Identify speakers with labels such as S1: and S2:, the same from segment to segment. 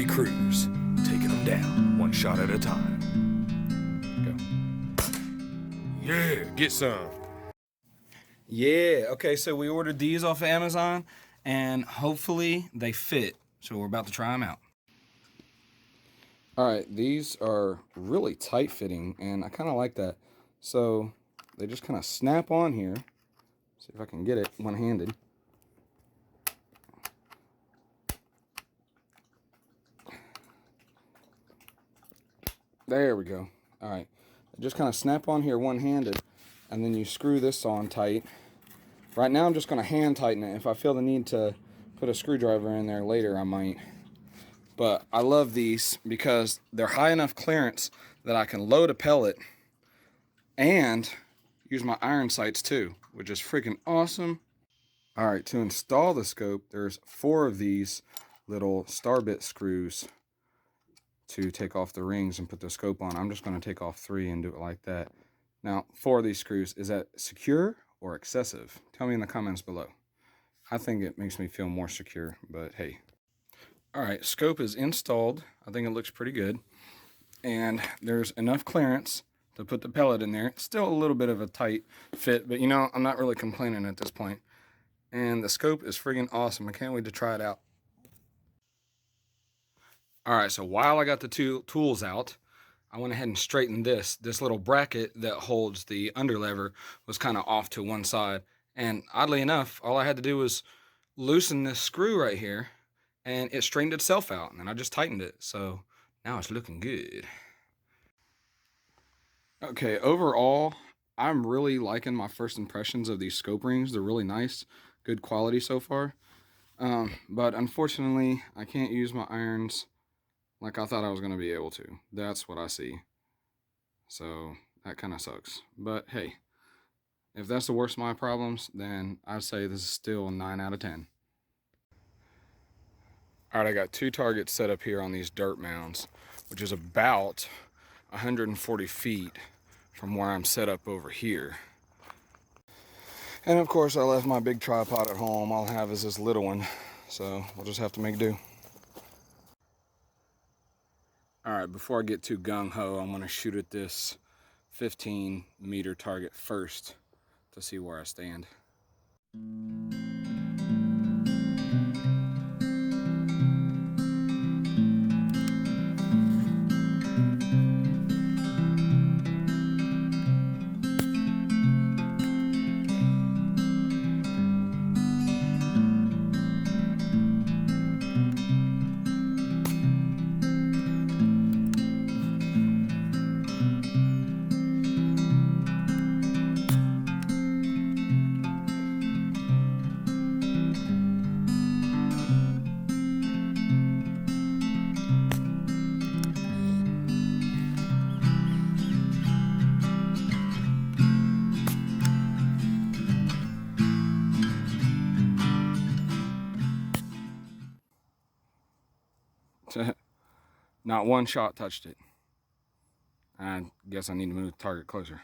S1: Cruise, taking them down one shot at a time. Go. Yeah, get some. Yeah, okay, so we ordered these off of Amazon, and hopefully they fit. So we're about to try them out. All right, these are really tight fitting, and I kind of like that. So they just kind of snap on here. See if I can get it one-handed. There we go. All right, they just kind of snap on here one-handed, and then you screw this on tight. Right now I'm just going to hand tighten it. If I feel the need to put a screwdriver in there later, I might. But I love these because they're high enough clearance that I can load a pellet and use my iron sights too, which is freaking awesome. All right, to install the scope, there's 4 of these little star bit screws to take off the rings and put the scope on. I'm just going to take off 3 and do it like that. Now, 4 of these screws, is that secure or excessive? Tell me in the comments below. I think it makes me feel more secure, but hey. All right, scope is installed. I think it looks pretty good. And there's enough clearance to put the pellet in there. It's still a little bit of a tight fit, but you know, I'm not really complaining at this point. And the scope is friggin' awesome. I can't wait to try it out. All right, so while I got the 2 tools out, I went ahead and straightened this. This little bracket that holds the under lever was kind of off to one side. And oddly enough, all I had to do was loosen this screw right here, and it straightened itself out, and I just tightened it. So now it's looking good. Okay, overall, I'm really liking my first impressions of these scope rings. They're really nice, good quality so far. But unfortunately, I can't use my irons like I thought I was going to be able to. That's what I see. So that kind of sucks. But hey, if that's the worst of my problems, then I'd say this is still a 9 out of 10. All right, I got 2 targets set up here on these dirt mounds, which is about 140 feet from where I'm set up over here. And of course, I left my big tripod at home. All I have is this little one, so we'll just have to make do. All right, before I get too gung-ho, I'm gonna shoot at this 15-meter target first to see where I stand. Not one shot touched it. I guess I need to move the target closer.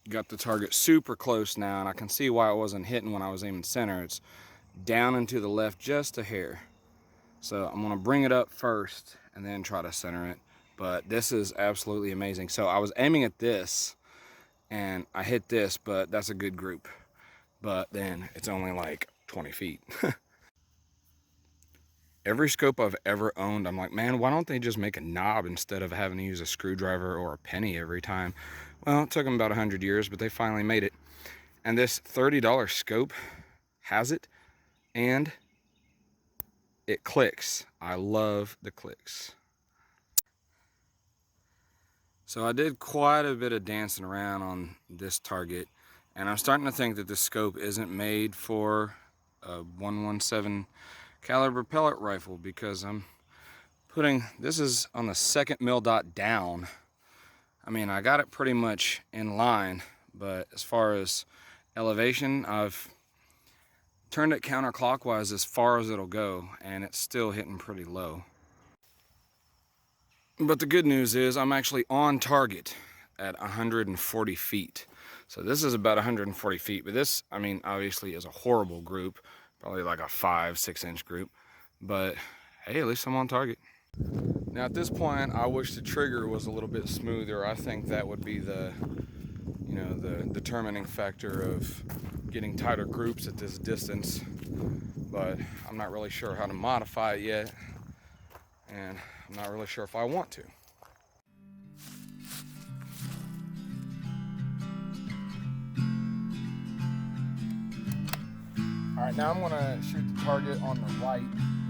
S1: Got the target super close now, and I can see why it wasn't hitting when I was aiming center. It's down and to the left just a hair. So I'm gonna bring it up first and then try to center it. But this is absolutely amazing. So I was aiming at this and I hit this, but that's a good group. But then it's only like 20 feet. Every scope I've ever owned, I'm like, man, why don't they just make a knob instead of having to use a screwdriver or a penny every time? Well, it took them about 100 years, but they finally made it. And this $30 scope has it, and it clicks. I love the clicks. So I did quite a bit of dancing around on this target, and I'm starting to think that this scope isn't made for a 117 caliber pellet rifle, because I'm putting, this is on the 2nd mil dot down. I mean, I got it pretty much in line, but as far as elevation, I've turned it counterclockwise as far as it'll go, and it's still hitting pretty low. But the good news is I'm actually on target at 140 feet. So this is about 140 feet, but this, I mean, obviously is a horrible group, probably like a 5-6 inch group. But hey, at least I'm on target. Now at this point, I wish the trigger was a little bit smoother. I think that would be the, you know, the determining factor of getting tighter groups at this distance. But I'm not really sure how to modify it yet, and I'm not really sure if I want to. All right, now I'm gonna shoot the target on the right.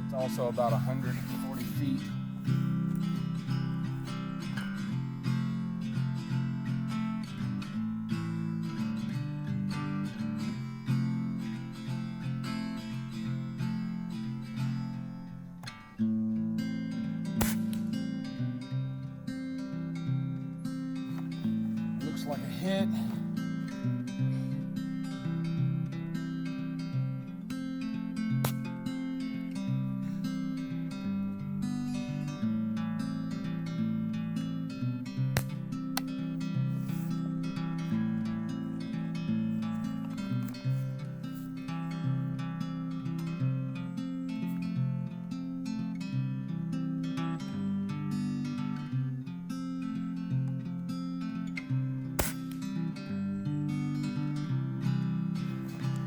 S1: It's also about 140 feet. Looks like a hit.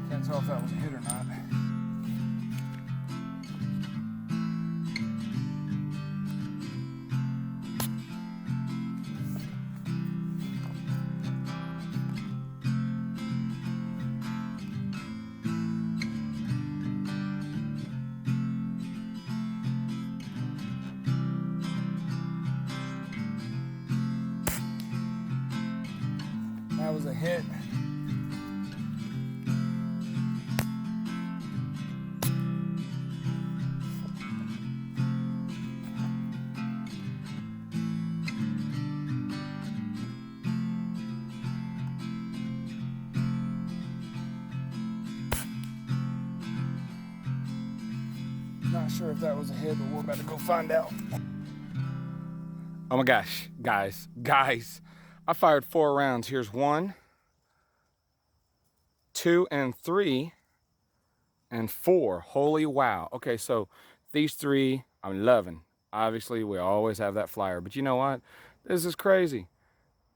S1: Can't tell if that was a hit or not. That was a hit. Not sure if that was a hit, but we're about to go find out. Oh my gosh, guys, I fired 4 rounds. Here's 1, 2, and 3, and 4. Holy wow. Okay, so these 3 I'm loving. Obviously, we always have that flyer, but you know what? This is crazy.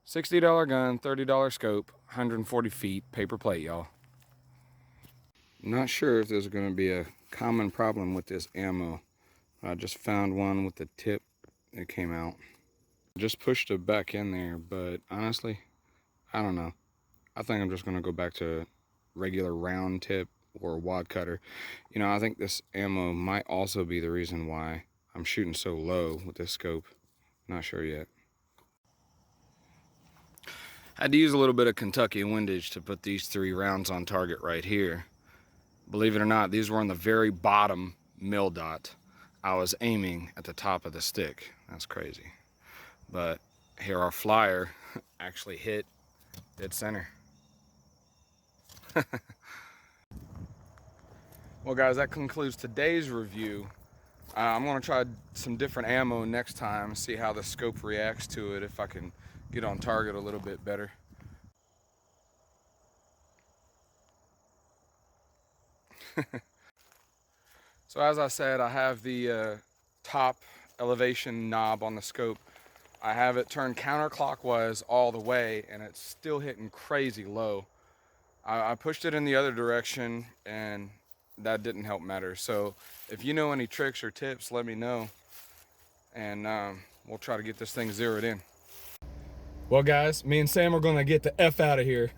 S1: $60 gun, $30 scope, 140 feet, paper plate, y'all. Not sure if there's going to be a common problem with this ammo. I just found one with the tip that came out. Just pushed it back in there, but honestly, I don't know. I think I'm just going to go back to regular round tip or wad cutter. You know, I think this ammo might also be the reason why I'm shooting so low with this scope. Not sure yet. I had to use a little bit of Kentucky windage to put these 3 rounds on target right here. Believe it or not, these were on the very bottom mill dot. I was aiming at the top of the stick. That's crazy. But here our flyer actually hit dead center. Well guys, that concludes today's review. I'm gonna try some different ammo next time, see how the scope reacts to it, if I can get on target a little bit better. So as I said, I have the top elevation knob on the scope. I have it turned counterclockwise all the way, and it's still hitting crazy low. I pushed it in the other direction, and that didn't help matter. So if you know any tricks or tips, let me know, and we'll try to get this thing zeroed in. Well guys, me and Sam are gonna get the F out of here.